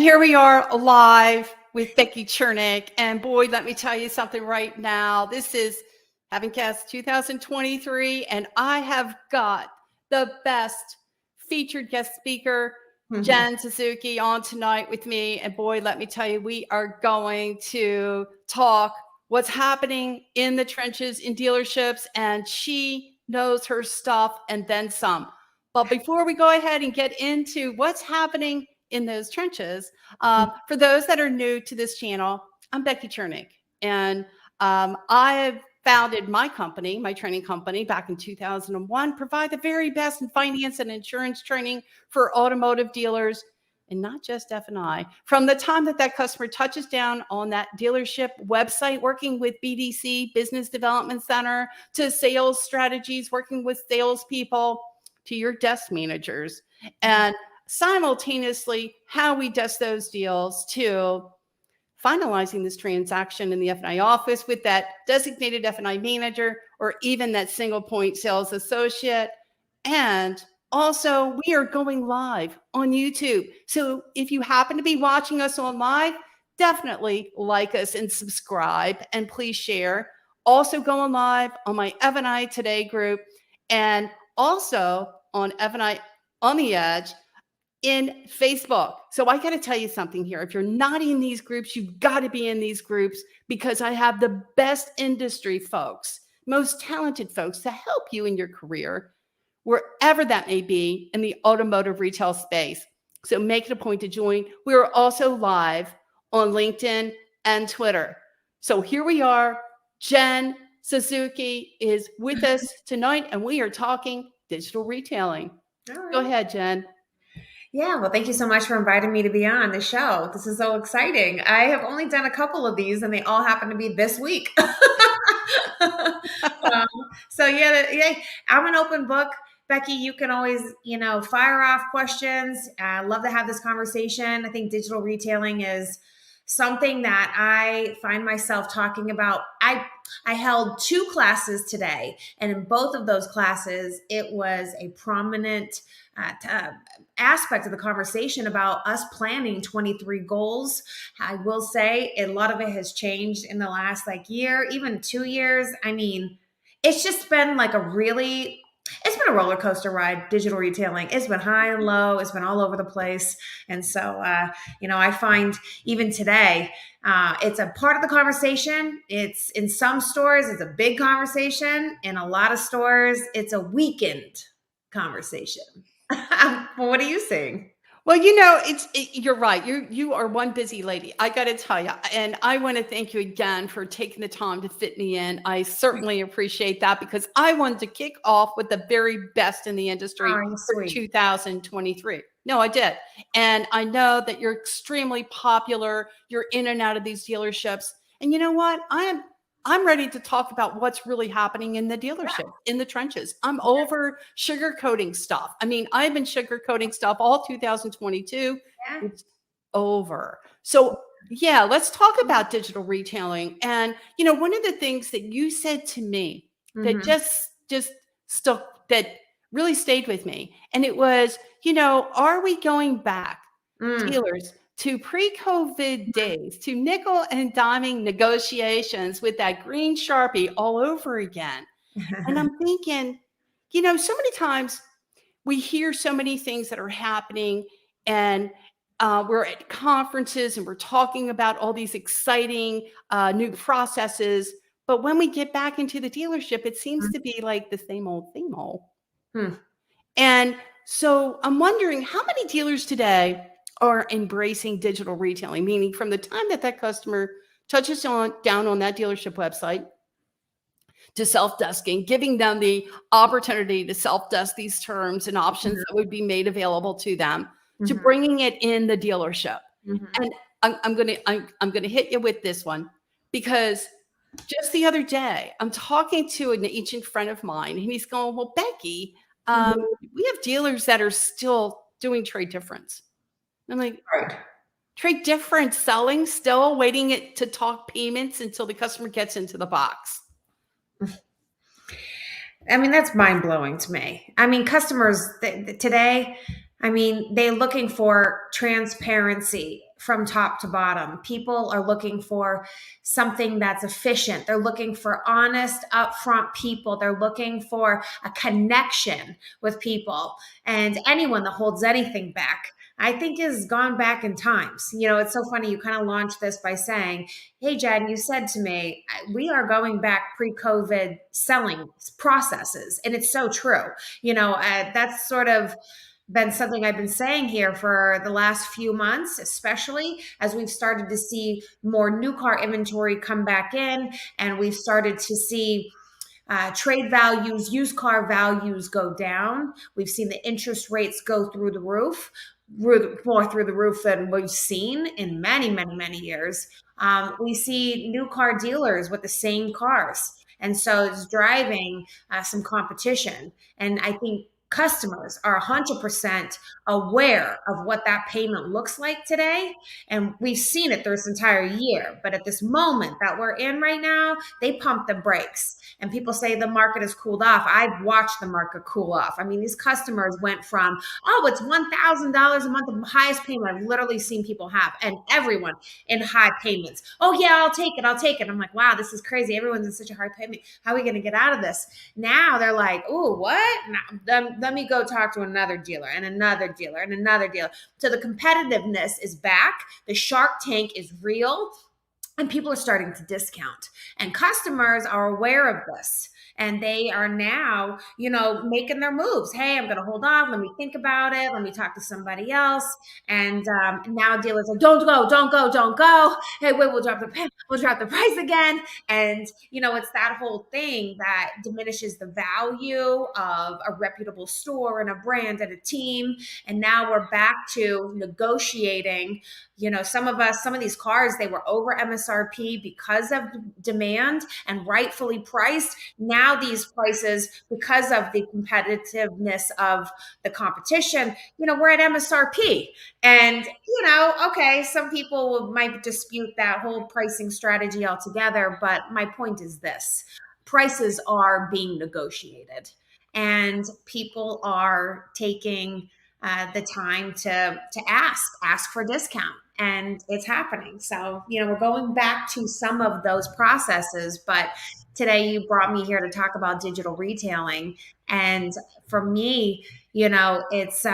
here we are live with Becky Chernek. And boy, let me tell you something right now. This is Having Cast 2023, and I have got the best featured guest speaker, Jenn Suzuki, on tonight with me. And boy, let me tell you, we are going to talk what's happening in the trenches in dealerships, and she knows her stuff and then some. But before we go ahead and get into what's happening in those trenches, for those that are new to this channel, I'm Becky Chernek, and I founded my company, my training company, back in 2001, provide the very best in finance and insurance training for automotive dealers, and not just F&I. From the time that customer touches down on that dealership website, working with BDC, Business Development Center, to sales strategies, working with salespeople, to your desk managers, and simultaneously how we desk those deals to finalizing this transaction in the F&I office with that designated F&I manager or even that single point sales associate. And also, we are going live on YouTube. So if you happen to be watching us on live, definitely like us and subscribe, and please share. Also going live on my F&I Today group, and also on F&I on the Edge in Facebook. So I got to tell you something here. If you're not in these groups, you've got to be in these groups, because I have the best industry folks, most talented folks to help you in your career, wherever that may be in the automotive retail space. So make it a point to join. We're also live on LinkedIn and Twitter. So here we are. Jenn Suzuki is with us tonight, and we are talking digital retailing. Go ahead, Jenn. Yeah, well, thank you so much for inviting me to be on the show. This is so exciting. I have only done a couple of these, and they all happen to be this week. So yeah, I'm an open book. Becky, you can always, fire off questions. I love to have this conversation. I think digital retailing is something that I find myself talking about. I held 2 classes today, and in both of those classes, it was a prominent aspect of the conversation about us planning 23 goals. I will say a lot of it has changed in the last year, even 2 years. I mean, it's just been it's been a roller coaster ride, digital retailing. It's been high and low. It's been all over the place. And so, I find even today, it's a part of the conversation. It's in some stores, it's a big conversation. In a lot of stores, it's a weekend conversation. What are you saying? Well, you're right. You are one busy lady. I got to tell you, and I want to thank you again for taking the time to fit me in. I certainly appreciate that, because I wanted to kick off with the very best in the industry for 2023. No, I did. And I know that you're extremely popular. You're in and out of these dealerships. And you know what? I'm ready to talk about what's really happening in the dealership, in the trenches. I'm over sugarcoating stuff. I mean, I've been sugarcoating stuff all 2022. Yeah. It's over. So yeah, let's talk about digital retailing. And, one of the things that you said to me that just stuck, that really stayed with me. And it was, are we going back, dealers, to pre-COVID days, to nickel and diming negotiations with that green Sharpie all over again? And I'm thinking, so many times we hear so many things that are happening, and we're at conferences and we're talking about all these exciting new processes. But when we get back into the dealership, it seems to be like the same old. And so I'm wondering, how many dealers today are embracing digital retailing, meaning from the time that customer touches down on that dealership website to self-desking, giving them the opportunity to self-desk these terms and options that would be made available to them, to bringing it in the dealership. And I'm gonna hit you with this one, because just the other day I'm talking to an ancient friend of mine, and he's going, "Well, Becky, we have dealers that are still doing trade difference." I'm like, trade difference selling, still waiting it to talk payments until the customer gets into the box. I mean, that's mind blowing to me. I mean, customers today, I mean, they're looking for transparency from top to bottom. People are looking for something that's efficient. They're looking for honest, upfront people. They're looking for a connection with people. And anyone that holds anything back, I think, has gone back in times. You know, it's so funny. You kind of launched this by saying, hey, Jen, you said to me, we are going back pre-COVID selling processes. And it's so true. You know, that's sort of been something I've been saying here for the last few months, especially as we've started to see more new car inventory come back in, and we've started to see trade values, used car values go down. We've seen the interest rates go through the roof, more through the roof than we've seen in many, many, many years. We see new car dealers with the same cars. And so it's driving some competition. And I think customers are 100% aware of what that payment looks like today. And we've seen it through this entire year. But at this moment that we're in right now, they pump the brakes. And people say the market has cooled off. I've watched the market cool off. I mean, these customers went from, oh, it's $1,000 a month, the highest payment I've literally seen people have, and everyone in high payments. Oh, yeah, I'll take it. I'll take it. I'm like, wow, this is crazy. Everyone's in such a hard payment. How are we going to get out of this? Now they're like, oh, what? Now, let me go talk to another dealer and another dealer and another dealer. So the competitiveness is back. The Shark Tank is real. And people are starting to discount, and customers are aware of this, and they are now, you know, making their moves. Hey, I'm going to hold off. Let me think about it. Let me talk to somebody else. And now dealers are, don't go, don't go, don't go. Hey, wait, we'll drop the price again. And you know, it's that whole thing that diminishes the value of a reputable store and a brand and a team. And now we're back to negotiating. You know, some of these cars, they were over MSRP because of demand and rightfully priced. Now these prices, because of the competitiveness of the competition, you know, we're at MSRP. And, you know, okay, some people might dispute that whole pricing strategy altogether. But my point is this: prices are being negotiated, and people are taking the time to ask for a discount, and it's happening. So, you know, we're going back to some of those processes. But today you brought me here to talk about digital retailing, and for me, you know, it's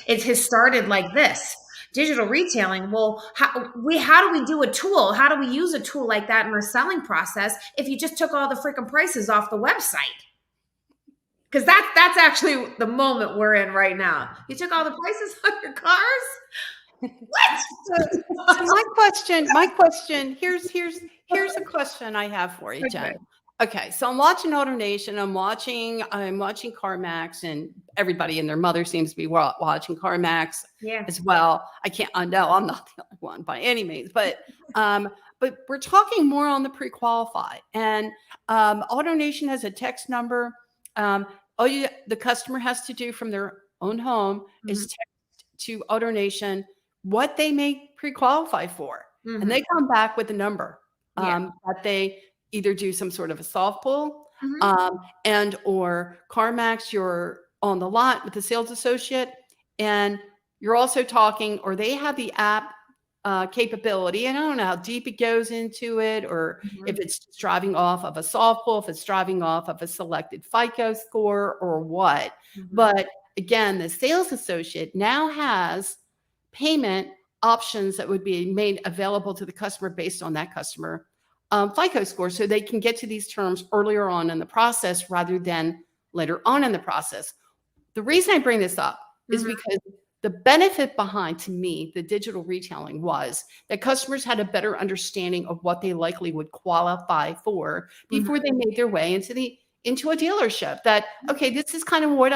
it has started like this. Digital retailing. Well, how do we do a tool? How do we use a tool like that in our selling process if you just took all the freaking prices off the website? Because that's actually the moment we're in right now. You took all the prices on your cars? What? So my question, here's a question I have for you, Jen. Okay, so I'm watching AutoNation, I'm watching CarMax, and everybody and their mother seems to be watching CarMax as well. I know I'm not the only one by any means, but we're talking more on the pre-qualify, and AutoNation has a text number. The customer has to do from their own home is text to AutoNation what they may pre-qualify for. And they come back with a number that they either do some sort of a soft pull and or CarMax, you're on the lot with the sales associate, and you're also talking, or they have the app capability. And I don't know how deep it goes into it, or if it's just driving off of a soft pull, if it's driving off of a selected FICO score or what. But again, the sales associate now has payment options that would be made available to the customer based on that customer FICO score, so they can get to these terms earlier on in the process rather than later on in the process. The reason I bring this up is because the benefit behind, to me, the digital retailing was that customers had a better understanding of what they likely would qualify for before they made their way into a dealership. That, okay, this is kind of what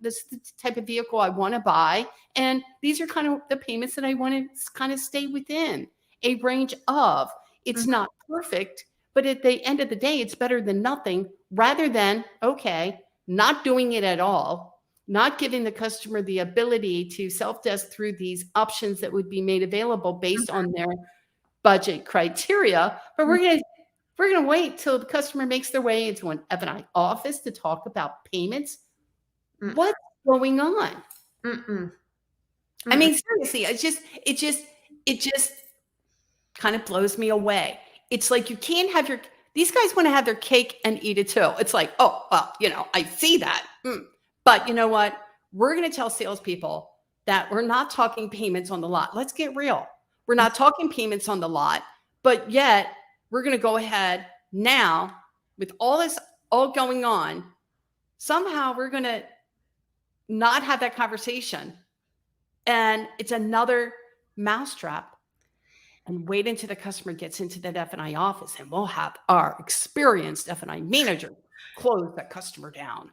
this is the type of vehicle I want to buy, and these are kind of the payments that I want to kind of stay within a range of. It's not perfect, but at the end of the day, it's better than nothing, rather than, okay, not doing it at all, not giving the customer the ability to self-test through these options that would be made available based on their budget criteria. But we're going to wait till the customer makes their way into an F&I office to talk about payments. What going on? Mm-mm. I mean, seriously, it just kind of blows me away. It's like you can't have these guys want to have their cake and eat it too. It's like, oh, well, I see that. But you know what? We're going to tell salespeople that we're not talking payments on the lot. Let's get real. We're not talking payments on the lot, but yet we're going to go ahead now with all this all going on. Somehow we're going to not have that conversation. And it's another mousetrap. And wait until the customer gets into that F&I office, and we'll have our experienced F&I manager close that customer down.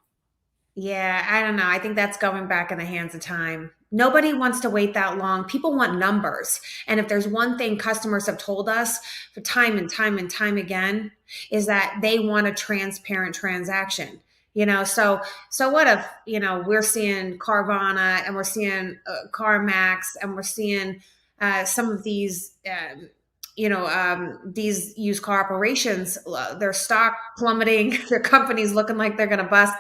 Yeah, I don't know. I think that's going back in the hands of time. Nobody wants to wait that long. People want numbers. And if there's one thing customers have told us for time and time and time again, is that they want a transparent transaction. So what if, we're seeing Carvana and we're seeing CarMax and we're seeing some of these these used car operations, their stock plummeting, their companies looking like they're going to bust.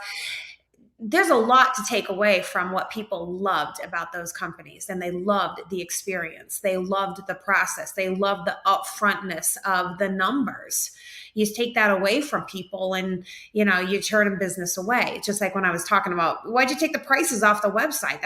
There's a lot to take away from what people loved about those companies. And they loved the experience. They loved the process. They loved the upfrontness of the numbers. You take that away from people and, you turn business away. It's just like when I was talking about, why'd you take the prices off the website?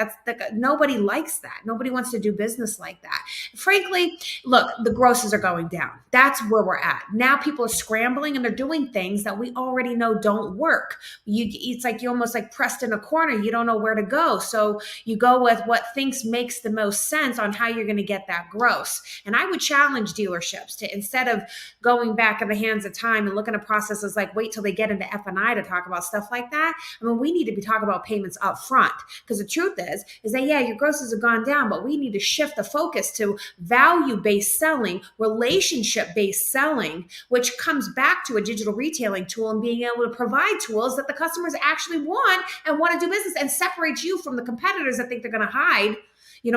Nobody likes that. Nobody wants to do business like that. Frankly, look, the grosses are going down. That's where we're at. Now people are scrambling and they're doing things that we already know don't work. It's like you almost like pressed in a corner. You don't know where to go. So you go with what makes the most sense on how you're going to get that gross. And I would challenge dealerships to, instead of going back in the hands of time and looking at processes like wait till they get into F&I to talk about stuff like that. I mean, we need to be talking about payments up front, because the truth is that, yeah, your grosses have gone down, but we need to shift the focus to value-based selling, relationship-based selling, which comes back to a digital retailing tool and being able to provide tools that the customers actually want and want to do business, and separates you from the competitors that think they're going to hide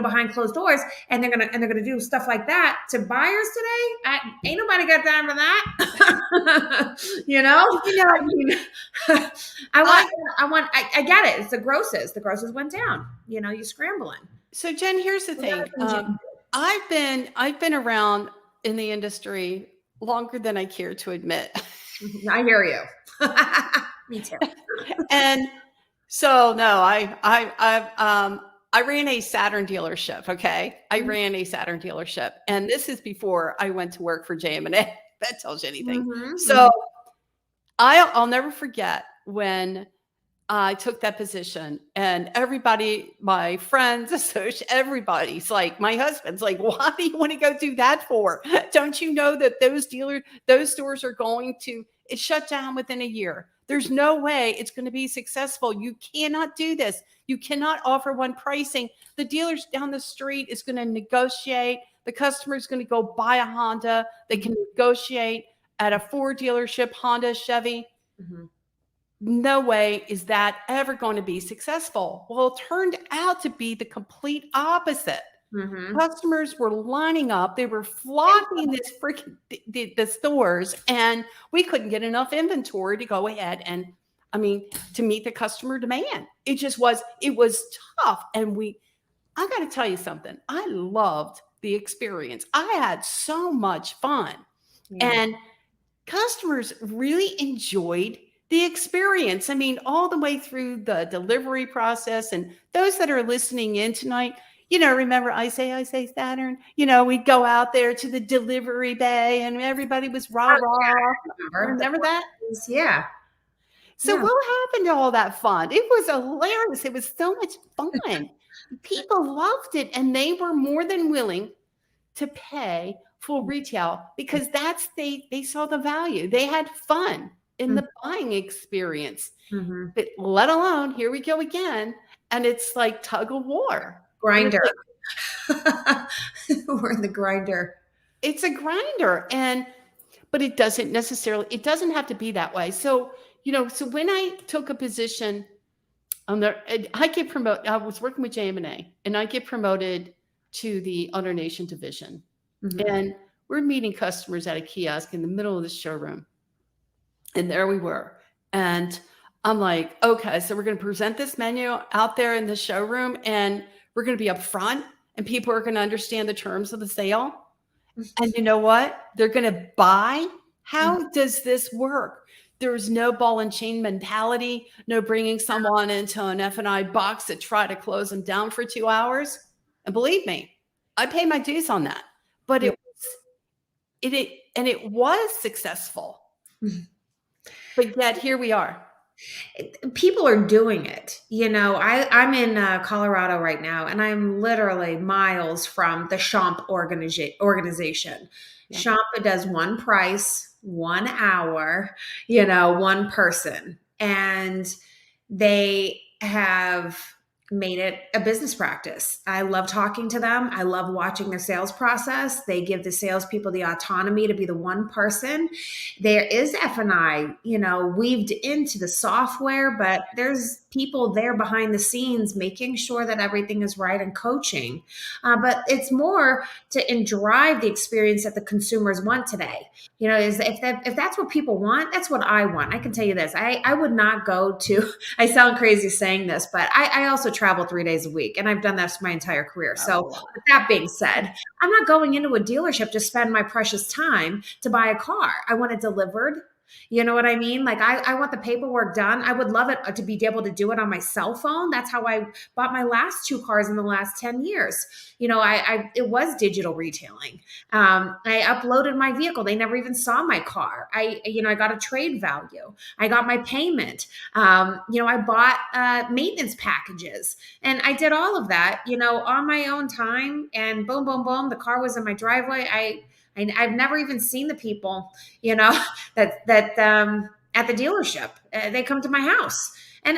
behind closed doors, and they're gonna do stuff like that to buyers today. Ain't nobody got time for that. I get it. It's the grosses. The grosses went down. You're scrambling. So Jen, here's the thing. I've been around in the industry longer than I care to admit. I hear you. Me too. And so no, I ran a Saturn dealership. Okay. I ran a Saturn dealership, and this is before I went to work for JM&A. That tells you anything. So I'll never forget when I took that position, and everybody, my friends, associates, everybody's like, my husband's like, why do you want to go do that for? Don't you know that those stores are going to shut down within a year? There's no way it's going to be successful. You cannot do this. You cannot offer one pricing. The dealers down the street is going to negotiate. The customer is going to go buy a Honda. They can negotiate at a Ford dealership, Honda, Chevy. No way is that ever going to be successful. Well, it turned out to be the complete opposite. Customers were lining up. They were flocking this freaking the stores, and we couldn't get enough inventory to go ahead and, to meet the customer demand. It was tough. And I got to tell you something. I loved the experience. I had so much fun, and customers really enjoyed the experience. All the way through the delivery process. And those that are listening in tonight, remember I say Saturn, we'd go out there to the delivery bay and everybody was rah. Remember that? Yeah. So what happened to all that fun? It was hilarious. It was so much fun. People loved it, and they were more than willing to pay full retail, because they saw the value. They had fun in the buying experience. But let alone, here we go again, and it's like tug of war. Grinder. We're in the grinder. It's a grinder. But it doesn't have to be that way. So, so when I took a position I get promoted. I was working with JM&A, and I get promoted to the AutoNation division. And we're meeting customers at a kiosk in the middle of the showroom. And there we were. And I'm like, okay, so we're going to present this menu out there in the showroom and we're going to be up front and people are going to understand the terms of the sale. And you know what? They're going to buy. How does this work? There's no ball and chain mentality, no bringing someone into an F&I box to try to close them down for 2 hours. And believe me, I pay my dues on that. But it was successful. But yet here we are. People are doing it. I'm in Colorado right now, and I'm literally miles from the Champ organization. Yeah. Champ does one price, 1 hour, one person. And they have made it a business practice. I love talking to them. I love watching their sales process. They give the salespeople the autonomy to be the one person. There is F&I, weaved into the software, but there's people there behind the scenes making sure that everything is right and coaching. But it's more to drive the experience that the consumers want today. If that's what people want, that's what I want. I can tell you this. I would not go to, I sound crazy saying this, but I also travel 3 days a week, and I've done that my entire career. So with that being said, I'm not going into a dealership to spend my precious time to buy a car. I want it delivered. You know what I mean? Like I want the paperwork done. I would love it to be able to do it on my cell phone. That's how I bought my last 2 cars in the last 10 years. It was digital retailing. I uploaded my vehicle. They never even saw my car. I got a trade value. I got my payment. I bought maintenance packages, and I did all of that, on my own time, and boom, boom, boom. The car was in my driveway. I've never even seen the people, that at the dealership. They come to my house, and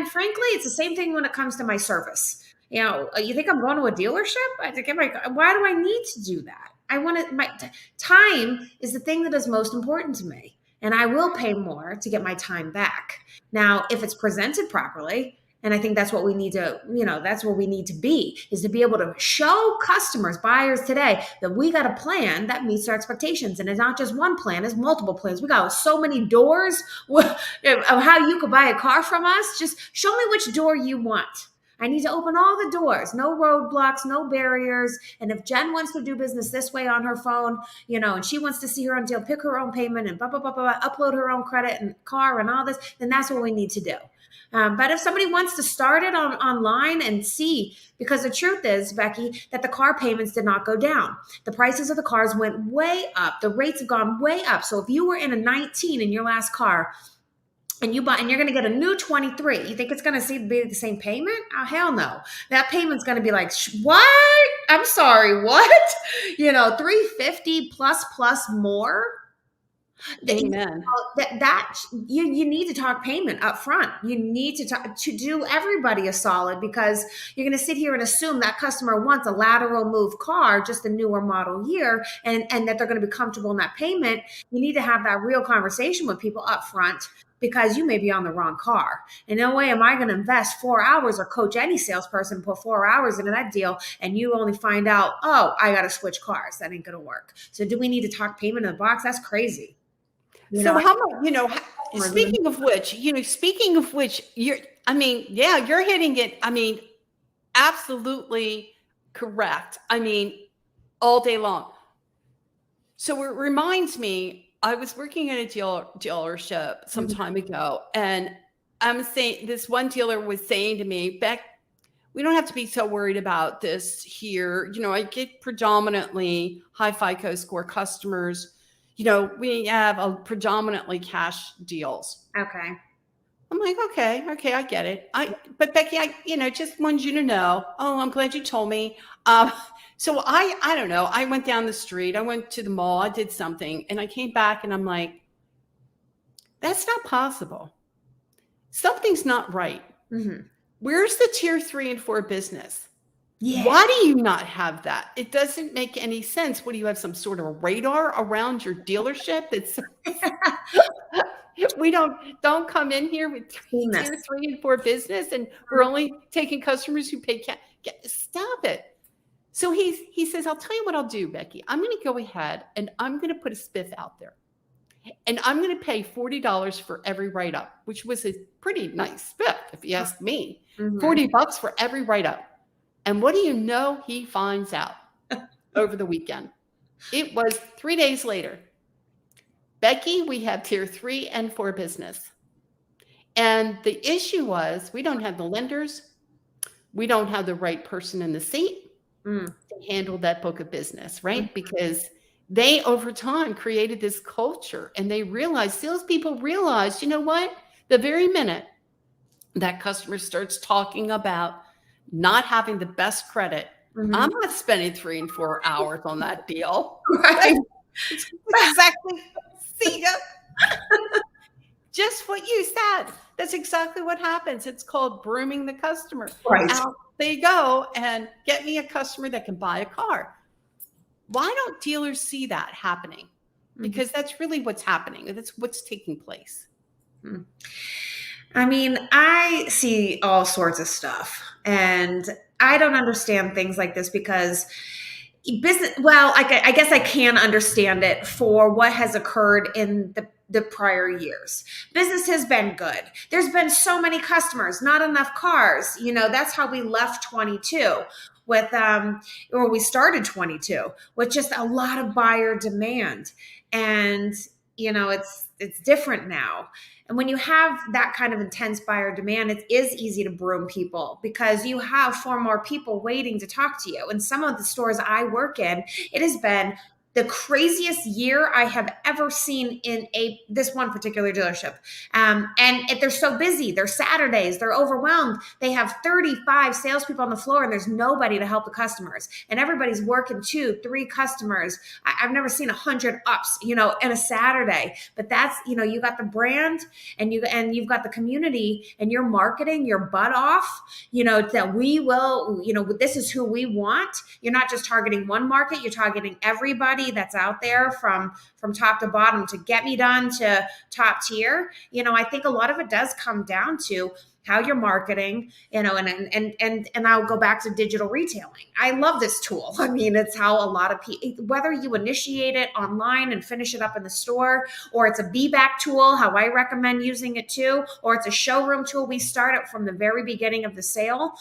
frankly, it's the same thing when it comes to my service. You think I'm going to a dealership to get why do I need to do that? I want it. My time is the thing that is most important to me, and I will pay more to get my time back. Now, if it's presented properly. And I think that's what we need to, that's where we need to be, is to be able to show customers, buyers today, that we got a plan that meets their expectations. And it's not just one plan, it's multiple plans. We got so many doors of how you could buy a car from us. Just show me which door you want. I need to open all the doors, no roadblocks, no barriers. And if Jen wants to do business this way on her phone, and she wants to see her own deal, pick her own payment and blah, blah, blah, blah, upload her own credit and car and all this, then that's what we need to do. But if somebody wants to start it online and see, because the truth is, Becky, that the car payments did not go down. The prices of the cars went way up. The rates have gone way up. So if you were in a 19 in your last car, and you're going to get a new 23, you think it's going to be the same payment? Oh, hell no. That payment's going to be like, what? I'm sorry, what? $350 plus more. Amen. That you need to talk payment up front. You need to do everybody a solid, because you're going to sit here and assume that customer wants a lateral move car, just a newer model year, and that they're going to be comfortable in that payment. You need to have that real conversation with people up front, because you may be on the wrong car. And no way am I going to invest 4 hours or coach any salesperson, put 4 hours into that deal, and you only find out, oh, I got to switch cars. That ain't going to work. So do we need to talk payment in the box? That's crazy. How about, speaking of which, you're hitting it. Absolutely correct. All day long. So it reminds me, I was working in a dealership some time ago, and I'm saying, this one dealer was saying to me, Beck, we don't have to be so worried about this here. I get predominantly high FICO score customers. We have a predominantly cash deals. Okay. I'm like, okay, I get it. But Becky, I just wanted you to know. Oh, I'm glad you told me. So I don't know. I went down the street. I went to the mall. I did something, and I came back, and I'm like, that's not possible. Something's not right. Mm-hmm. Where's the tier 3 and 4 business? Yeah. Why do you not have that? It doesn't make any sense. What do you have, some sort of radar around your delership? It's we don't come in here with tier 3 and 4 business, and we're only taking customers who pay cash. Stop it. So he says, I'll tell you what I'll do, Becky. I'm going to go ahead and I'm going to put a spiff out there. And I'm going to pay $40 for every write-up, which was a pretty nice spiff, if you ask me. Mm-hmm. $40 for every write-up. And what do you know he finds out over the weekend? It was 3 days later. Becky, we have tier 3 and 4 business. And the issue was we don't have the lenders. We don't have the right person in the seat to handle that book of business, right? Because they, over time, created this culture, and they realized, salespeople realized, you know what? The very minute that customer starts talking about not having the best credit, I'm not spending 3 and 4 hours on that deal. Right. Exactly. See ya. Just what you said. That's exactly what happens. It's called grooming the customer. Right. Out they go and get me a customer that can buy a car. Why don't dealers see that happening? Because that's really what's happening. That's what's taking place. I mean, I see all sorts of stuff, and I don't understand things like this because business, well, I guess I can understand it for what has occurred in the prior years. Business has been good. There's been so many customers, not enough cars. You know, that's how we left 22 with, or we started 22 with just a lot of buyer demand. And, you know, it's different now. And when you have that kind of intense buyer demand, it is easy to broom people because you have 4 more people waiting to talk to you. And some of the stores I work in, it has been the craziest year I have ever seen in this one particular dealership. And they're so busy. They're Saturdays. They're overwhelmed. They have 35 salespeople on the floor and there's nobody to help the customers. And everybody's working 2, 3 customers. I've never seen 100 ups, you know, in a Saturday. But that's, you know, you got the brand and you've got the community and you're marketing your butt off, you know, that we will, you know, this is who we want. You're not just targeting one market. You're targeting everybody that's out there from top to bottom to get me done to top tier. You know, I think a lot of it does come down to how you're marketing, you know, and I'll go back to digital retailing. I love this tool. I mean, it's how a lot of people, whether you initiate it online and finish it up in the store, or it's a be-back tool, how I recommend using it too, or it's a showroom tool. We start it from the very beginning of the sale.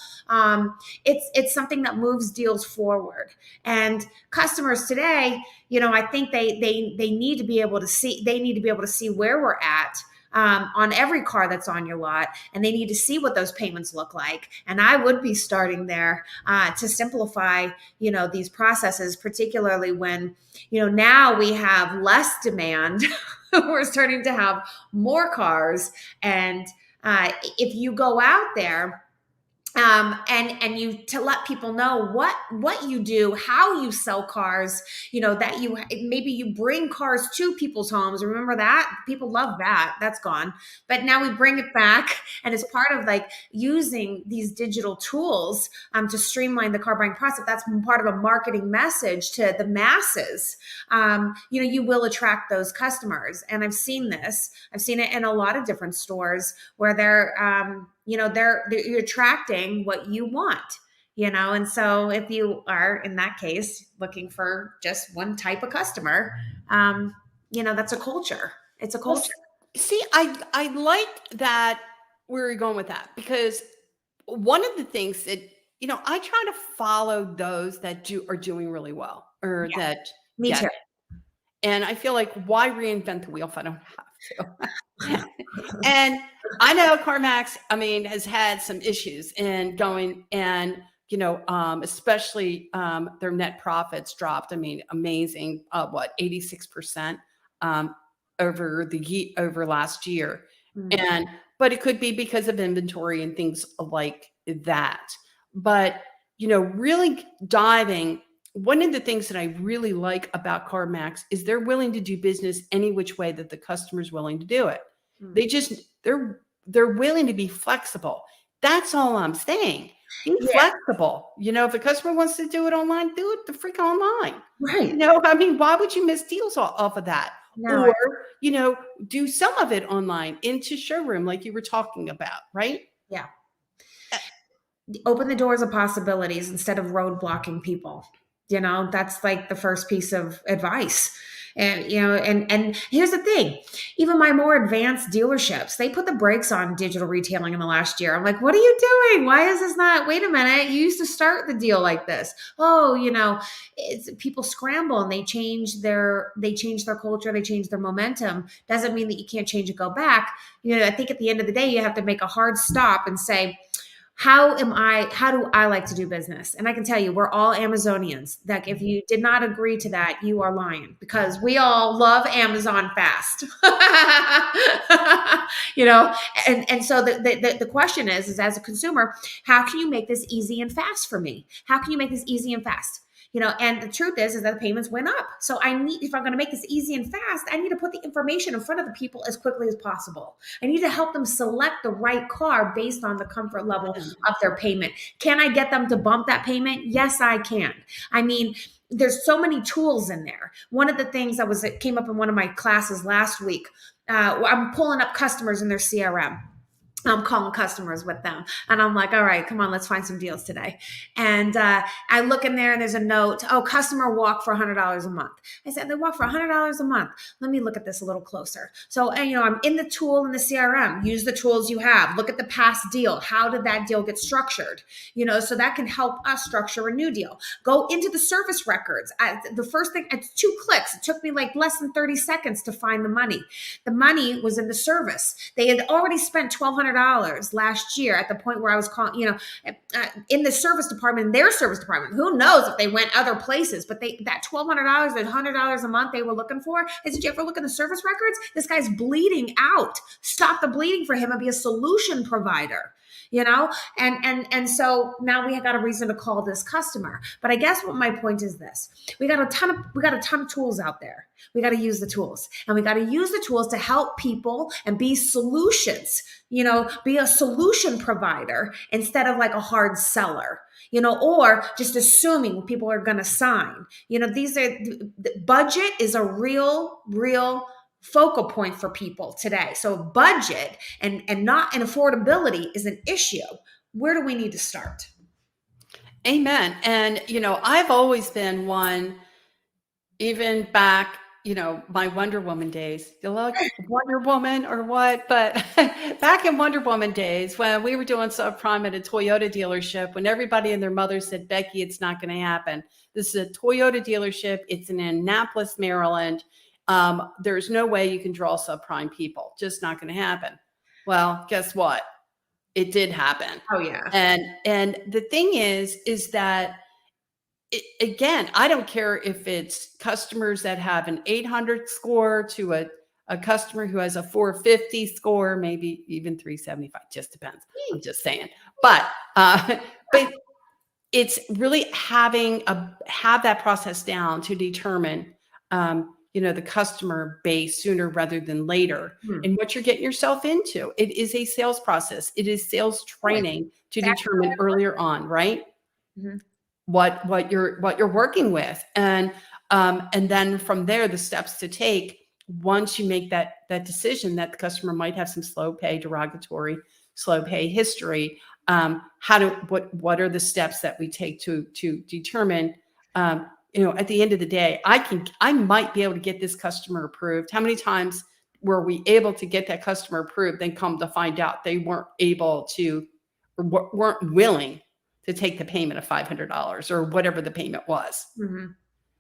It's something that moves deals forward. And customers today, you know, I think they need to be able to see where we're at on every car that's on your lot, and they need to see what those payments look like. And I would be starting there to simplify, you know, these processes, particularly when, you know, now we have less demand. We're starting to have more cars. And if you go out there, and you to let people know what you do, how you sell cars, you know, that you maybe you bring cars to people's homes. Remember that? People love that. That's gone. But now we bring it back, and it's part of like using these digital tools to streamline the car buying process. That's part of a marketing message to the masses. You know, you will attract those customers. And I've seen this. I've seen it in a lot of different stores where they're you know, you're attracting what you want, you know? And so if you are, in that case, looking for just one type of customer, you know, that's a culture. It's a culture. See, I like that where you're going with that, because one of the things that, you know, I try to follow those that are doing really well, or that Me too. And I feel like, why reinvent the wheel if I don't have to? And I know CarMax, I mean, has had some issues in going, and, you know, especially their net profits dropped. I mean, amazing, 86% over last year. But it could be because of inventory and things like that. But, you know, really diving, one of the things that I really like about CarMax is they're willing to do business any which way that the customer's willing to do it. They're willing to be flexible. That's all I'm saying. Be flexible. You know, if a customer wants to do it online, do it the freak online. Right. You know, I mean, why would you miss deals off of that? No. Or, you know, do some of it online into showroom like you were talking about, right? Yeah. Open the doors of possibilities instead of roadblocking people. You know, that's like the first piece of advice. And and here's the thing, even my more advanced dealerships, they put the brakes on digital retailing in the last year. I'm like, what are you doing? Why is this not, wait a minute, you used to start the deal like this. Oh, it's people scramble and they change their culture, they change their momentum. Doesn't mean that you can't change and go back. I think at the end of the day, you have to make a hard stop and say, how do I like to do business? And I can tell you, we're all Amazonians. Like, if you did not agree to that, you are lying, because we all love Amazon fast. And so the question is as a consumer, how can you make this easy and fast for me? How can you make this easy and fast? And the truth is that the payments went up. So if I'm going to make this easy and fast, I need to put the information in front of the people as quickly as possible. I need to help them select the right car based on the comfort level of their payment. Can I get them to bump that payment? Yes, I can. I mean, there's so many tools in there. One of the things that came up in one of my classes last week, I'm pulling up customers in their CRM. I'm calling customers with them. And I'm like, all right, come on, let's find some deals today. And I look in there and there's a note, customer walk for $100 a month. I said, they walk for $100 a month. Let me look at this a little closer. So, I'm in the tool in the CRM. Use the tools you have. Look at the past deal. How did that deal get structured? So that can help us structure a new deal. Go into the service records. The first thing, it's 2 clicks. It took me like less than 30 seconds to find the money. The money was in the service. They had already spent $1,200 last year at the point where I was calling, in the service department, their service department. Who knows if they went other places, but that $1,200, that $100 a month they were looking for. I said, did you ever look at the service records? This guy's bleeding out. Stop the bleeding for him and be a solution provider. And so now we have got a reason to call this customer. But I guess what my point is this: we got a ton of tools out there. We got to use the tools, and we got to use the tools to help people and be solutions. Be a solution provider instead of like a hard seller. Or just assuming people are going to sign. Budget is a real focal point for people today. So budget and affordability is an issue. Where do we need to start? Amen. And, I've always been one, even back, my Wonder Woman days. You like Wonder Woman or what? But back in Wonder Woman days, when we were doing subprime at a Toyota dealership, when everybody and their mother said, Becky, it's not going to happen. This is a Toyota dealership. It's in Annapolis, Maryland. There's no way you can draw subprime people. Just not going to happen. Well, guess what? It did happen. Oh yeah. And the thing is that again, I don't care if it's customers that have an 800 score to a customer who has a 450 score, maybe even 375. Just depends. I'm just saying. But it's really have that process down to determine the customer base sooner rather than later, and what you're getting yourself into. It is a sales process. It is sales training to determine earlier on, right? Mm-hmm. What you're working with, and then from there, the steps to take once you make that decision that the customer might have some slow pay, derogatory slow pay history. What are the steps that we take to determine at the end of the day, I might be able to get this customer approved. How many times were we able to get that customer approved, then come to find out they weren't able to, or weren't willing to take the payment of $500 or whatever the payment was. Mm-hmm.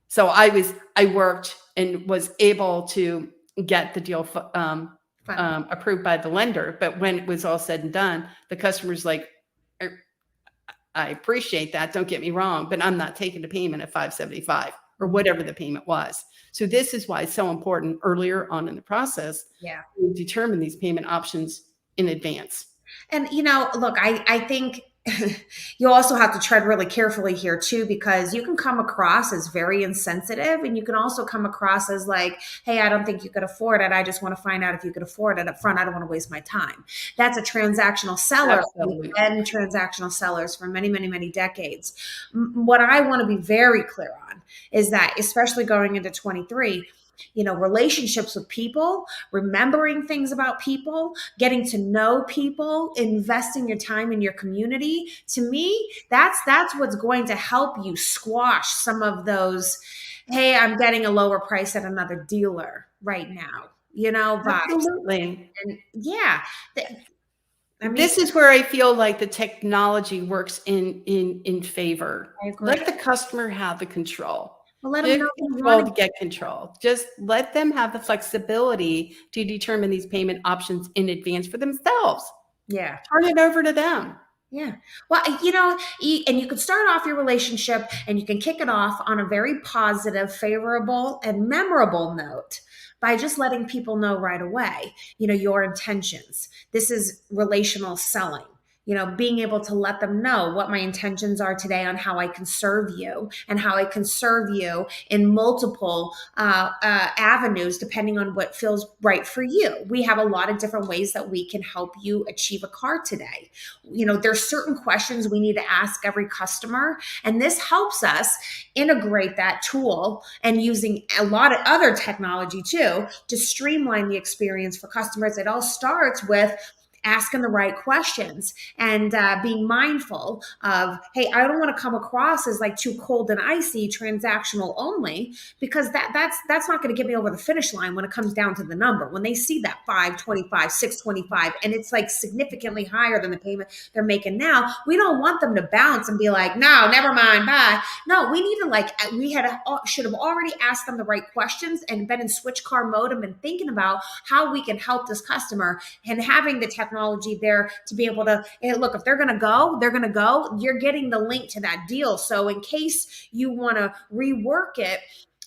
So I worked and was able to get the deal approved by the lender. But when it was all said and done, the customer's like, I appreciate that. Don't get me wrong, but I'm not taking the payment at $575 or whatever the payment was. So this is why it's so important earlier on in the process to determine these payment options in advance. And, look, I think you also have to tread really carefully here too, because you can come across as very insensitive, and you can also come across as like, hey, I don't think you could afford it. I just want to find out if you could afford it up front. I don't want to waste my time. That's a transactional seller. We've been transactional sellers for many, many, many decades. What I want to be very clear on is that, especially going into 23, relationships with people, remembering things about people, getting to know people, investing your time in your community. To me, that's what's going to help you squash some of those hey, I'm getting a lower price at another dealer right now, vibes. Absolutely. And yeah, th- I mean, This is where I feel like the technology works in favor. I agree. Let the customer have the control. Well, let them Give know they control want to get control. Just let them have the flexibility to determine these payment options in advance for themselves. Yeah. Turn it over to them. Yeah. Well, and you could start off your relationship and you can kick it off on a very positive, favorable, and memorable note by just letting people know right away, your intentions. This is relational selling. Being able to let them know what my intentions are today on how I can serve you and how I can serve you in multiple avenues, depending on what feels right for you. We have a lot of different ways that we can help you achieve a car today. There's certain questions we need to ask every customer, and this helps us integrate that tool and using a lot of other technology too to streamline the experience for customers. It all starts with asking the right questions and being mindful of, hey, I don't want to come across as like too cold and icy, transactional only, because that's not going to get me over the finish line when it comes down to the number. When they see that 525, 625, and it's like significantly higher than the payment they're making now, we don't want them to bounce and be like, no, never mind, bye. No, we need to should have already asked them the right questions and been in switch car mode and been thinking about how we can help this customer, and having the technology there to be able to, hey, look, if they're going to go, they're going to go. You're getting the link to that deal. So in case you want to rework it,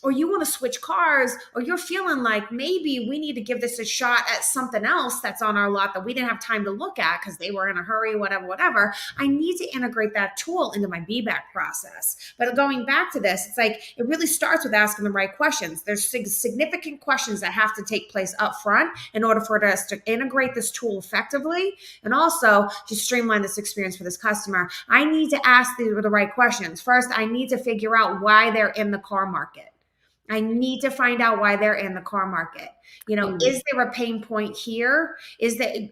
or you want to switch cars, or you're feeling like maybe we need to give this a shot at something else that's on our lot that we didn't have time to look at because they were in a hurry, whatever, I need to integrate that tool into my BBAC process. But going back to this, it's like, it really starts with asking the right questions. There's significant questions that have to take place up front in order for us to integrate this tool effectively, and also to streamline this experience for this customer. I need to ask the right questions. First, I need to figure out why they're in the car market. I need to find out why they're in the car market. Is there a pain point here? Is the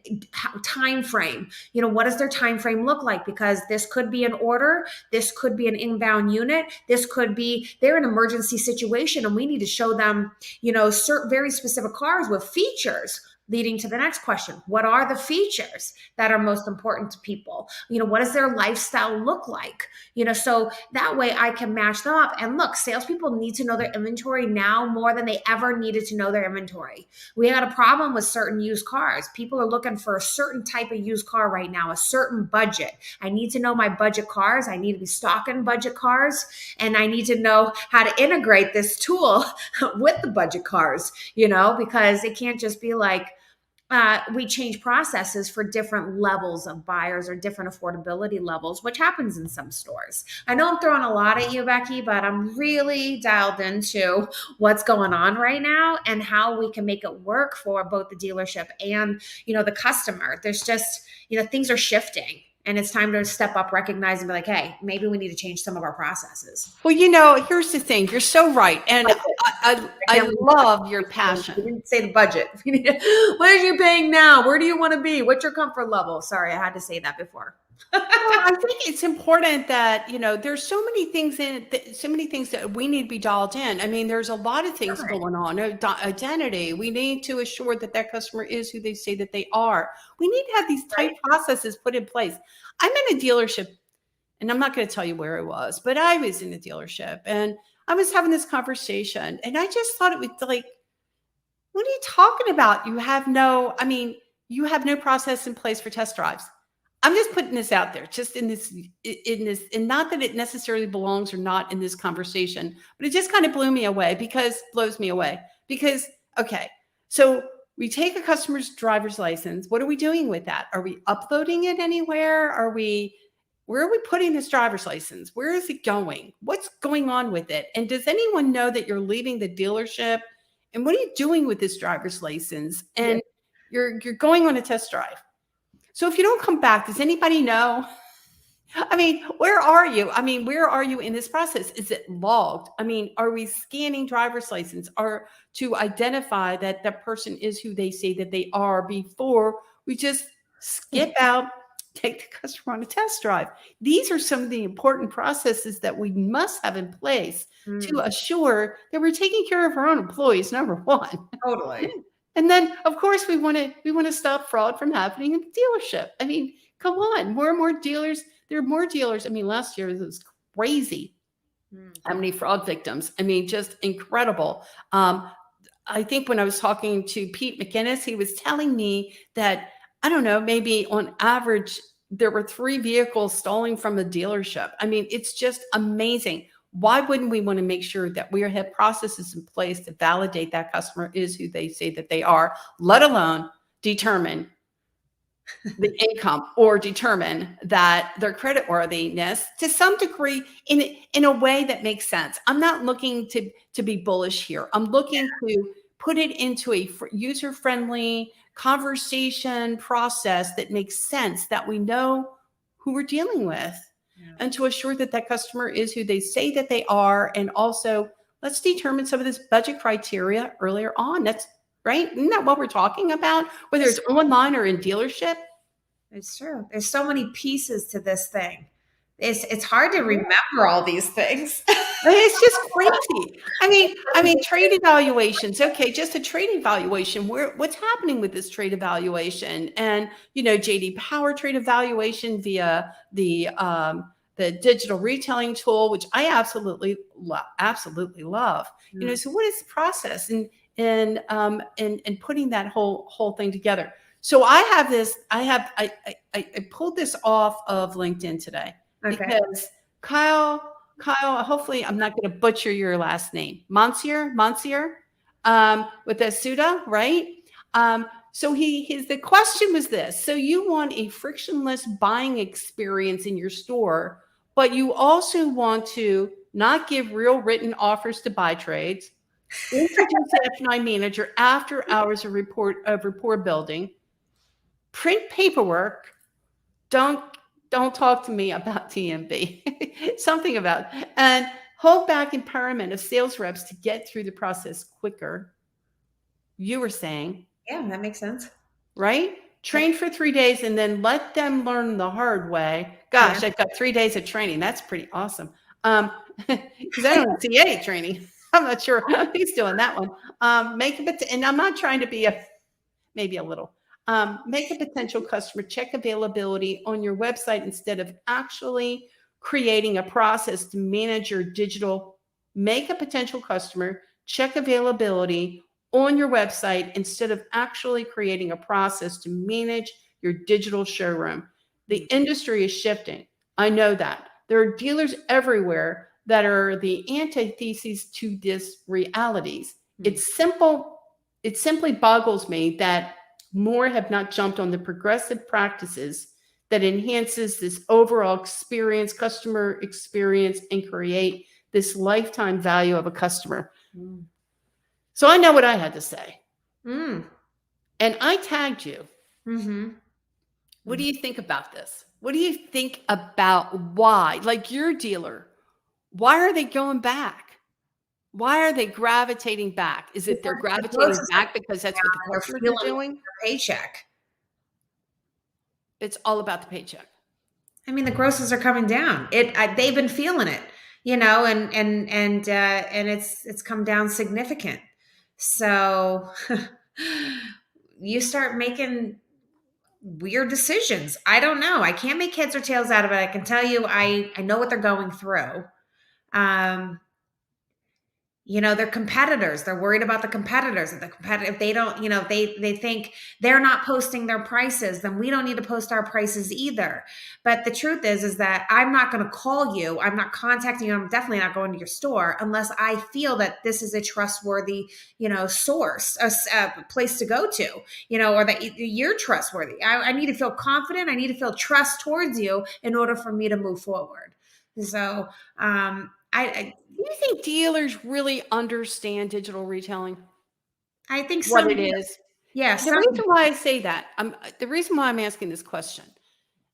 time frame? What does their time frame look like? Because this could be an order. This could be an inbound unit. This could be they're in an emergency situation, and we need to show them, certain very specific cars with features. Leading to the next question, what are the features that are most important to people? What does their lifestyle look like? So that way I can match them up. And look, salespeople need to know their inventory now more than they ever needed to know their inventory. We had a problem with certain used cars. People are looking for a certain type of used car right now, a certain budget. I need to know my budget cars. I need to be stocking budget cars, and I need to know how to integrate this tool with the budget cars, because it can't just be like, we change processes for different levels of buyers or different affordability levels, which happens in some stores. I know I'm throwing a lot at you, Becky, but I'm really dialed into what's going on right now and how we can make it work for both the dealership and, the customer. There's just, things are shifting. And it's time to step up, recognize, and be like, hey, maybe we need to change some of our processes. Well, here's the thing. You're so right. And I love your passion. You didn't say the budget. What are you paying now? Where do you want to be? What's your comfort level? Sorry, I had to say that before. Well, I think it's important that, there's so many things that we need to be dialed in. I mean, there's a lot of things going on. Identity. We need to assure that customer is who they say that they are. We need to have these tight processes put in place. I'm in a dealership, and I'm not going to tell you where I was, but I was in a dealership, and I was having this conversation, and I just thought it was like, what are you talking about? You have no process in place for test drives. I'm just putting this out there, just in this, and not that it necessarily belongs or not in this conversation, but it just kind of blows me away because, okay, so we take a customer's driver's license. What are we doing with that? Are we uploading it anywhere? Where are we putting this driver's license? Where is it going? What's going on with it? And does anyone know that you're leaving the dealership? And what are you doing with this driver's license? And you're going on a test drive. So if you don't come back, does anybody know? I mean, where are you? Where are you in this process? Is it logged? Are we scanning driver's license to identify that the person is who they say that they are before we just skip out take the customer on a test drive. These are some of the important processes that we must have in place to assure that we're taking care of our own employees, number one. Totally. And then, of course, we want to stop fraud from happening in the dealership. I mean, come on, more and more dealers. There are more dealers. I mean, last year it was crazy. How many fraud victims? I mean, just incredible. I think when I was talking to Pete McGinnis, he was telling me that, I don't know, maybe on average, there were 3 vehicles stolen from a dealership. I mean, it's just amazing. Why wouldn't we want to make sure that we have processes in place to validate that customer is who they say that they are, let alone determine the income or determine that their creditworthiness to some degree in a way that makes sense. I'm not looking to be bullish here. I'm looking to put it into a user-friendly conversation process that makes sense, that we know who we're dealing with, and to assure that that customer is who they say that they are. And also, let's determine some of this budget criteria earlier on. That's right. Isn't that what we're talking about? Whether it's online or in dealership. It's true. There's so many pieces to this thing. It's hard to remember all these things. It's just crazy. I mean, trade evaluations. Okay, just a trade evaluation. What's happening with this trade evaluation? And JD Power trade evaluation via the digital retailing tool, which I absolutely love. So what is the process in putting that whole thing together? So I have this. I pulled this off of LinkedIn today. Okay. Because Kyle, hopefully I'm not going to butcher your last name. Monsieur, with the Suda, right? So the question was this. So you want a frictionless buying experience in your store, but you also want to not give real written offers to buy trades, introduce the F&I manager after hours of rapport building, print paperwork, don't talk to me about TMB, something about, and hold back empowerment of sales reps to get through the process quicker. You were saying. Yeah, that makes sense. Right? Train for 3 days and then let them learn the hard way. Gosh, I've got 3 days of training. That's pretty awesome. Because I don't see any training. I'm not sure who's doing that one. And I'm not trying to be maybe a little. Make a potential customer check availability on your website instead of actually creating a process to manage your digital. Make a potential customer check availability on your website instead of actually creating a process to manage your digital showroom. The industry is shifting. I know that. There are dealers everywhere that are the antithesis to this realities. It's simple. It simply boggles me that more have not jumped on the progressive practices that enhances this overall experience, customer experience, and create this lifetime value of a customer. So I know what I had to say. And I tagged you. What do you think about this? What do you think about why, like your dealer, why are they going back? Why are they gravitating back? Is it they're gravitating back because that's what the customers are doing? Paycheck. It's all about the paycheck. I mean, the grosses are coming down. They've been feeling it, and it's come down significant. So you start making weird decisions. I don't know. I can't make heads or tails out of it. I can tell you, I know what they're going through. They're competitors. They're worried about the competitors. If they don't, they think they're not posting their prices, then we don't need to post our prices either. But the truth is that I'm not going to call you. I'm not contacting you. I'm definitely not going to your store unless I feel that this is a trustworthy, source, a place to go to, or that you're trustworthy. I need to feel confident. I need to feel trust towards you in order for me to move forward. So, do you think dealers really understand digital retailing? I think so. What it is. Yes. The reason why I say that, the reason why I'm asking this question.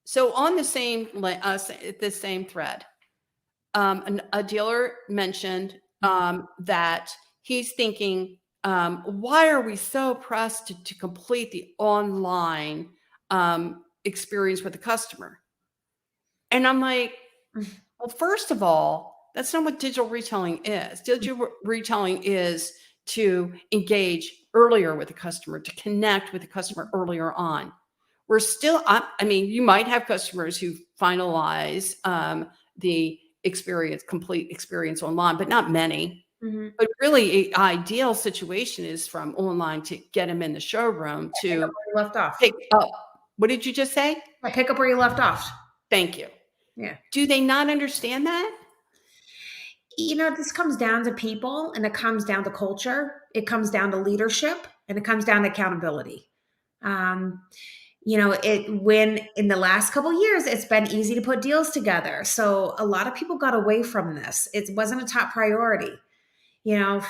So on the same thread, a dealer mentioned that he's thinking, why are we so pressed to complete the online experience with the customer. And I'm like, well, first of all, that's not what digital retailing is. Digital retailing is to engage earlier with the customer, to connect with the customer earlier on. We're still, I mean, you might have customers who finalize the experience, complete experience online, but not many. Mm-hmm. But really, an ideal situation is from online to get them in the showroom to pick up where you left off. pick up. What did you just say? Pick up where you left off. Thank you. Yeah. Do they not understand that? You know, this comes down to people, and it comes down to culture. It comes down to leadership, and it comes down to accountability. You know, when in the last couple of years, it's been easy to put deals together. So a lot of people got away from this. It wasn't a top priority. You know,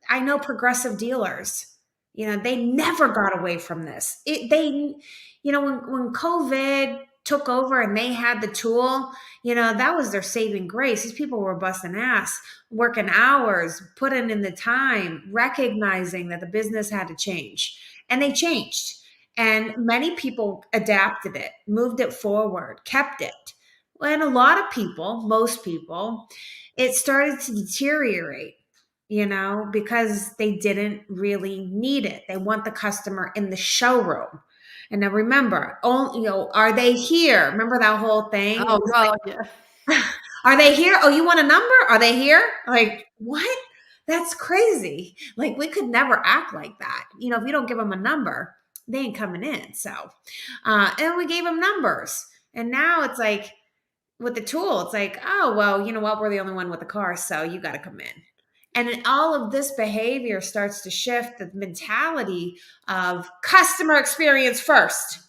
I know progressive dealers, you know, they never got away from this. You know, when COVID took over and they had the tool, you know, that was their saving grace. These people were busting ass, working hours, putting in the time, recognizing that the business had to change, and they changed. And many people adapted it, moved it forward, kept it. And a lot of people, most people, it started to deteriorate, you know, because they didn't really need it. They want the customer in the showroom. And now remember, you know, are they here? Remember that whole thing? Oh, well, yeah. Are they here? Oh, you want a number? Are they here? Like, what? That's crazy. Like, we could never act like that. You know, if you don't give them a number, they ain't coming in. So, and we gave them numbers. And now it's like, with the tool, it's like, oh, well, you know what? We're the only one with the car, so you got to come in. And then all of this behavior starts to shift the mentality of customer experience first,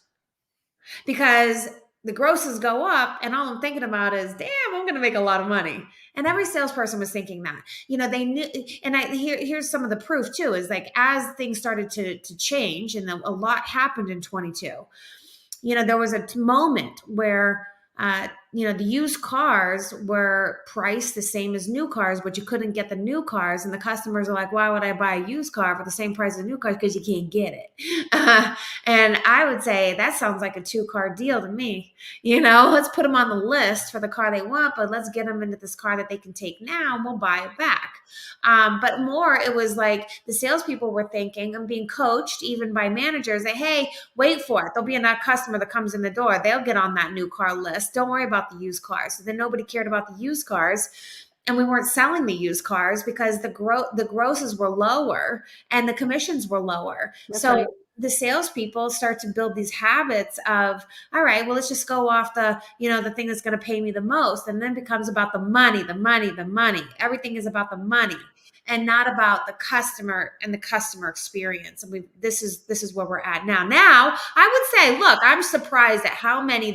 because the grosses go up and all I'm thinking about is, damn, I'm going to make a lot of money. And every salesperson was thinking that, you know, they knew. And here's some of the proof too, is like, as things started to change, and a lot happened in 22, you know, there was a moment where, you know, the used cars were priced the same as new cars, but you couldn't get the new cars. And the customers are like, why would I buy a used car for the same price as a new car? Because you can't get it. And I would say that sounds like a 2-car deal to me. You know, let's put them on the list for the car they want, but let's get them into this car that they can take now, and we'll buy it back. But more, it was like the salespeople were thinking, I'm being coached even by managers, that, hey, wait for it. There'll be a customer that comes in the door. They'll get on that new car list. Don't worry about the used cars. So then nobody cared about the used cars. And we weren't selling the used cars because the grosses were lower and the commissions were lower. That's so right. The salespeople start to build these habits of, all right, well, let's just go off the thing that's going to pay me the most. And then it becomes about the money, the money, the money. Everything is about the money and not about the customer and the customer experience. And this is where we're at now. Now, I would say, look, I'm surprised at how many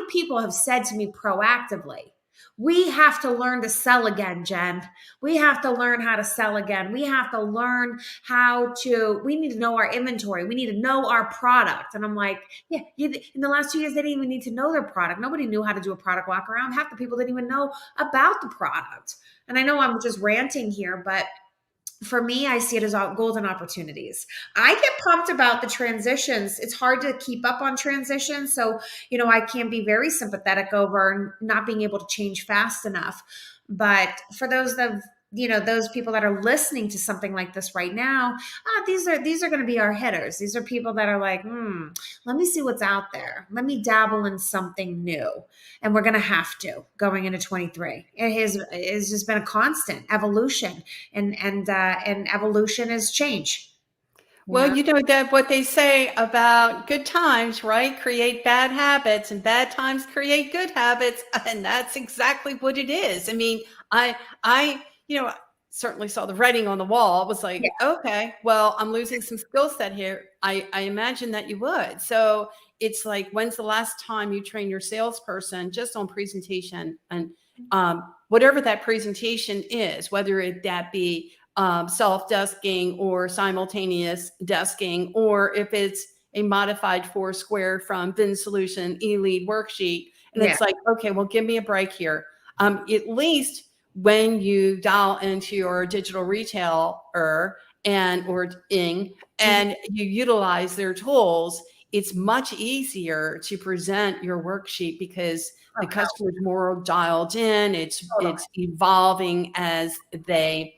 people have said to me proactively, we have to learn to sell again, Jen. We have to learn how to sell again. We have to learn we need to know our inventory. We need to know our product. And I'm like, yeah, in the last 2 years, they didn't even need to know their product. Nobody knew how to do a product walk around. Half the people didn't even know about the product. And I know I'm just ranting here, but for me, I see it as golden opportunities. I get pumped about the transitions. It's hard to keep up on transitions. So, you know, I can be very sympathetic over not being able to change fast enough. But for those people that are listening to something like this right now, these are going to be our hitters. These are people that are like, let me see what's out there. Let me dabble in something new. And we're going to have to going into 23. It has just been a constant evolution, and evolution is change. Well, you know that what they say about good times, right? Create bad habits, and bad times create good habits. And that's exactly what it is. I mean, I certainly saw the writing on the wall. It was like, okay, well, I'm losing some skill set here. I imagine that you would. So it's like, when's the last time you train your salesperson just on presentation, and whatever that presentation is, whether that be self-desking or simultaneous desking, or if it's a modified 4-square from Vin Solution eLead worksheet. And it's like, okay, well, give me a break here. At least when you dial into your digital retailer and you utilize their tools, it's much easier to present your worksheet because the customer's more dialed in. It's evolving as they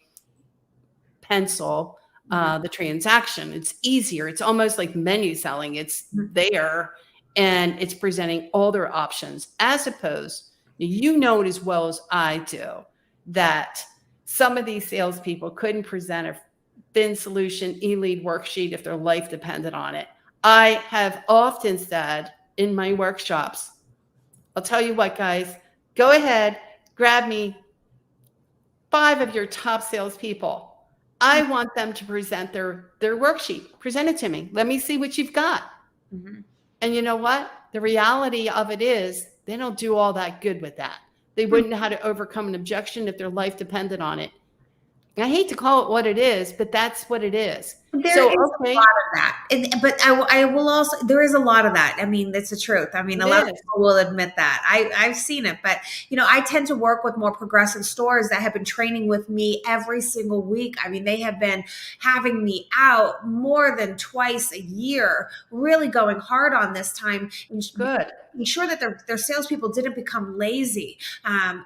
pencil the transaction. It's easier. It's almost like menu selling. It's there and it's presenting all their options, as opposed, you know it as well as I do, that some of these salespeople couldn't present a thin solution e-lead worksheet if their life depended on it. I have often said in my workshops, I'll tell you what, guys, go ahead, grab me 5 of your top salespeople. I want them to present their worksheet. Present it to me. Let me see what you've got. And you know what? The reality of it is they don't do all that good with that. They wouldn't know how to overcome an objection if their life depended on it. I hate to call it what it is, but that's what it is. There is a lot of that. But I will also, there is a lot of that. I mean, that's the truth. I mean, a lot of people will admit that. I've seen it, but I tend to work with more progressive stores that have been training with me every single week. I mean, they have been having me out more than twice a year, really going hard on this time. Good. Ensure that their salespeople didn't become lazy, but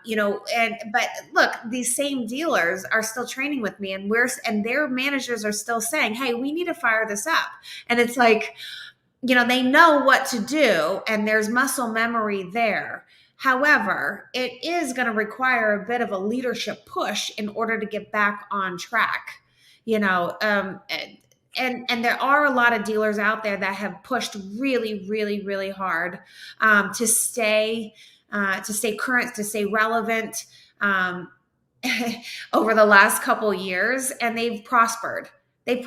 look, these same dealers are still training with me, and their managers are still saying, hey, we need to fire this up. And it's like, they know what to do and there's muscle memory there. However, it is going to require a bit of a leadership push in order to get back on track, and there are a lot of dealers out there that have pushed really, really, really hard to stay current, to stay relevant over the last couple years, and they've prospered. They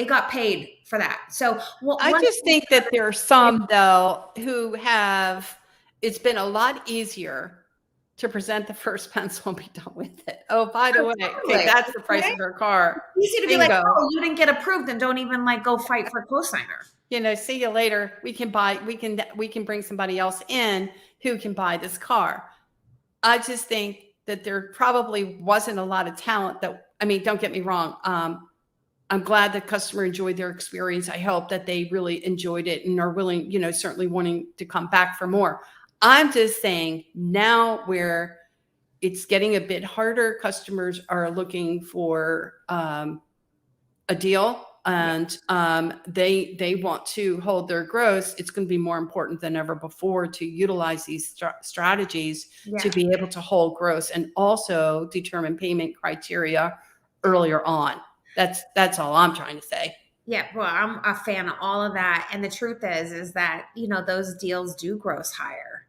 got paid for that. So I just think that there are some, though, who have, it's been a lot easier to present the first pencil and be done with it. Oh, by the way, okay, that's the price of her car. It's easy to be like, oh, you didn't get approved, and don't even go fight for a cosigner. See you later. We can bring somebody else in who can buy this car. I just think that there probably wasn't a lot of talent don't get me wrong. I'm glad the customer enjoyed their experience. I hope that they really enjoyed it and are willing, certainly wanting to come back for more. I'm just saying now where it's getting a bit harder, customers are looking for a deal and they want to hold their gross. It's going to be more important than ever before to utilize these strategies to be able to hold gross and also determine payment criteria earlier on. That's all I'm trying to say. Yeah, well, I'm a fan of all of that. And the truth is that, those deals do gross higher.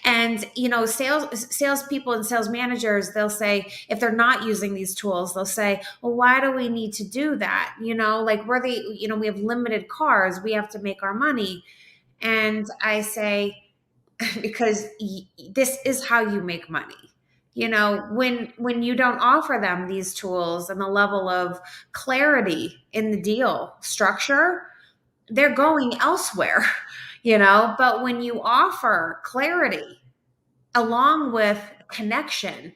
And, salespeople and sales managers, they'll say, if they're not using these tools, they'll say, well, why do we need to do that? We have limited cars, we have to make our money. And I say, because this is how you make money. When you don't offer them these tools and the level of clarity in the deal structure, they're going elsewhere, but when you offer clarity along with connection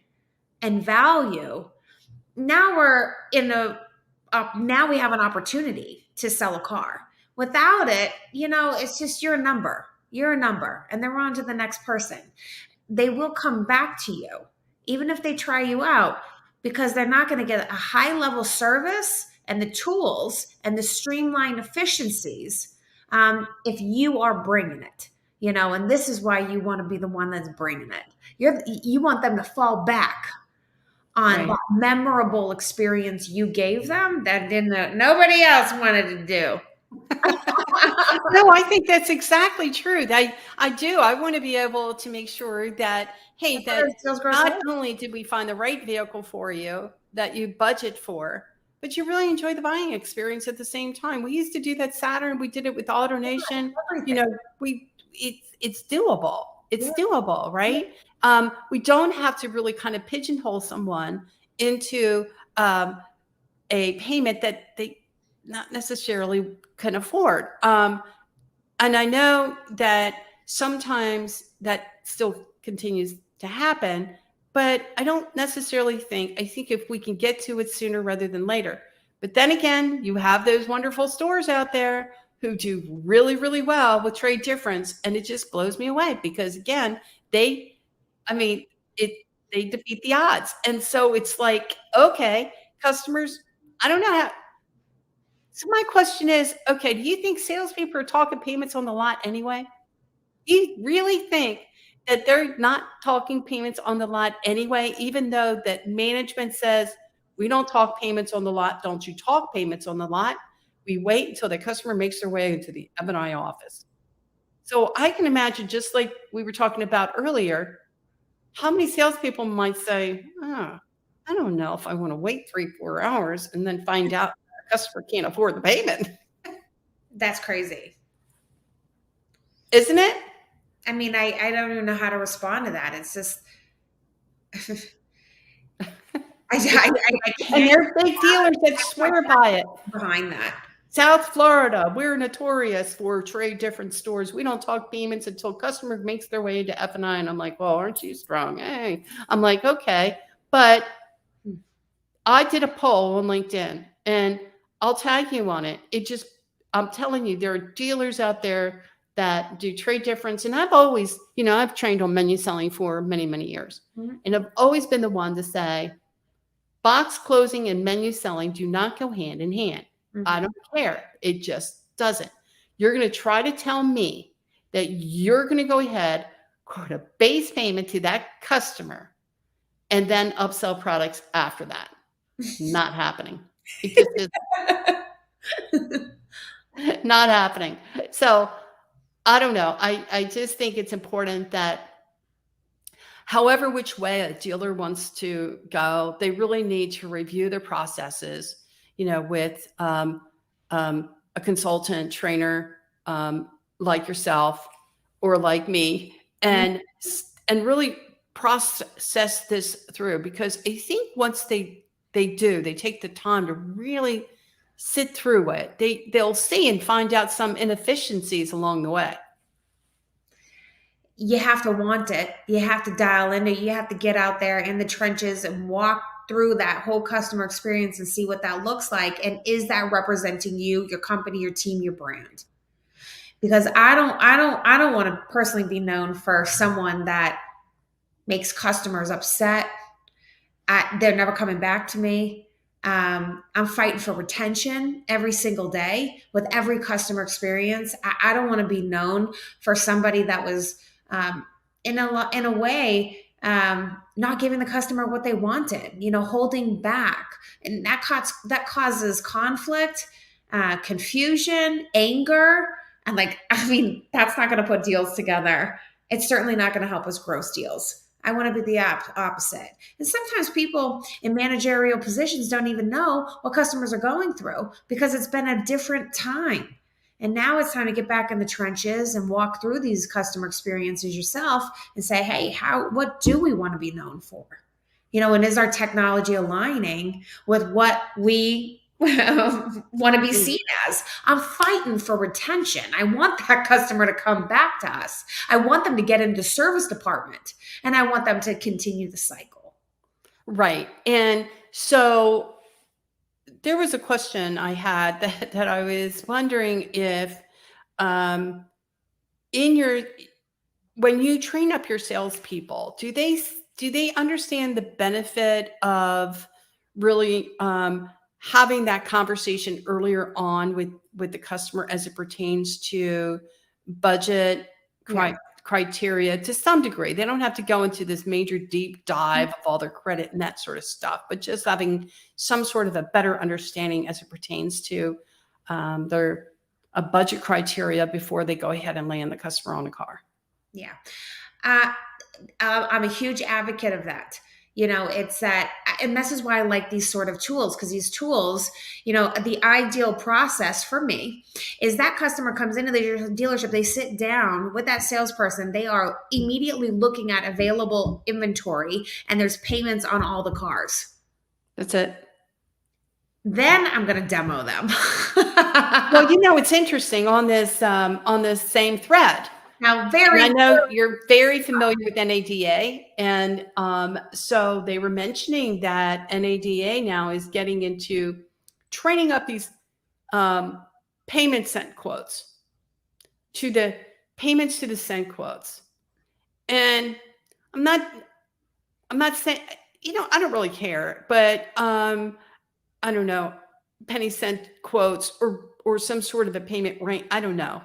and value, now now we have an opportunity to sell a car. Without it, it's just you're a number, and they're on to the next person. They will come back to you, even if they try you out, because they're not going to get a high level service and the tools and the streamlined efficiencies if you are bringing it, and this is why you want to be the one that's bringing it. You want them to fall back on that memorable experience you gave them that nobody else wanted to do. No, I think that's exactly true. I do. I want to be able to make sure that, hey, that not only did we find the right vehicle for you that you budget for, but you really enjoy the buying experience at the same time. We used to do that Saturn. We did it with AutoNation. It's doable. It's doable, right? We don't have to really kind of pigeonhole someone into a payment that they not necessarily can afford. And I know that sometimes that still continues to happen, but I don't necessarily I think if we can get to it sooner rather than later. But then again, you have those wonderful stores out there who do really, really well with trade difference. And it just blows me away because again, they defeat the odds. And so it's like, okay, customers, I don't know how. So my question is, okay, do you think salespeople are talking payments on the lot anyway? Do you really think that they're not talking payments on the lot anyway, even though that management says, we don't talk payments on the lot. Don't you talk payments on the lot? We wait until the customer makes their way into the F&I office. So I can imagine, just like we were talking about earlier, how many salespeople might say, oh, I don't know if I want to wait 3-4 hours and then find out the customer can't afford the payment. That's crazy. Isn't it? I mean, I don't even know how to respond to that. It's just, I can't. And there are big dealers that swear by it. Behind that. South Florida, we're notorious for trade difference stores. We don't talk payments until customer makes their way into F&I. And I'm like, well, aren't you strong? Hey, I'm like, okay. But I did a poll on LinkedIn and I'll tag you on it. I'm telling you, there are dealers out there that do trade difference. And I've always, I've trained on menu selling for many, many years. Mm-hmm. And I've always been the one to say, box closing and menu selling do not go hand in hand. Mm-hmm. I don't care. It just doesn't. You're going to try to tell me that you're going to go ahead, quote a base payment to that customer, and then upsell products after that. Not happening. It just is not happening. So I don't know. I just think it's important that however which way a dealer wants to go, they really need to review their processes, with a consultant trainer like yourself or like me, and really process this through. Because I think once they take the time to really sit through it, they'll see and find out some inefficiencies along the way. You have to want it. You have to dial into it. You have to get out there in the trenches and walk through that whole customer experience and see what that looks like. And is that representing you, your company, your team, your brand? Because I don't want to personally be known for someone that makes customers upset. They're never coming back to me. I'm fighting for retention every single day with every customer experience. I don't want to be known for somebody that was in a way not giving the customer what they wanted, holding back, and that causes conflict, confusion, anger, and that's not going to put deals together. It's certainly not going to help us gross deals. I want to be the opposite. And sometimes people in managerial positions don't even know what customers are going through because it's been a different time. And now it's time to get back in the trenches and walk through these customer experiences yourself and say, hey, what do we want to be known for? And is our technology aligning with what we want to be seen as? I'm fighting for retention. I want that customer to come back to us. I want them to get into the service department, and I want them to continue the cycle. Right. And so there was a question I had that I was wondering if when you train up your salespeople, do they understand the benefit of really having that conversation earlier on with the customer as it pertains to budget criteria to some degree? They don't have to go into this major deep dive of all their credit and that sort of stuff, but just having some sort of a better understanding as it pertains to their budget criteria before they go ahead and land the customer on a car. Yeah. I'm a huge advocate of that. It's that, and this is why I like these sort of tools, because these tools, the ideal process for me is that customer comes into the dealership, they sit down with that salesperson, they are immediately looking at available inventory, and there's payments on all the cars. That's it. Then I'm going to demo them. Well, it's interesting on this same thread. Now, I know you're very familiar with NADA, and so they were mentioning that NADA now is getting into training up these payment sent quotes to the payments to the sent quotes. And I'm not saying, I don't really care, but I don't know, penny cent quotes or some sort of a payment rate. I don't know.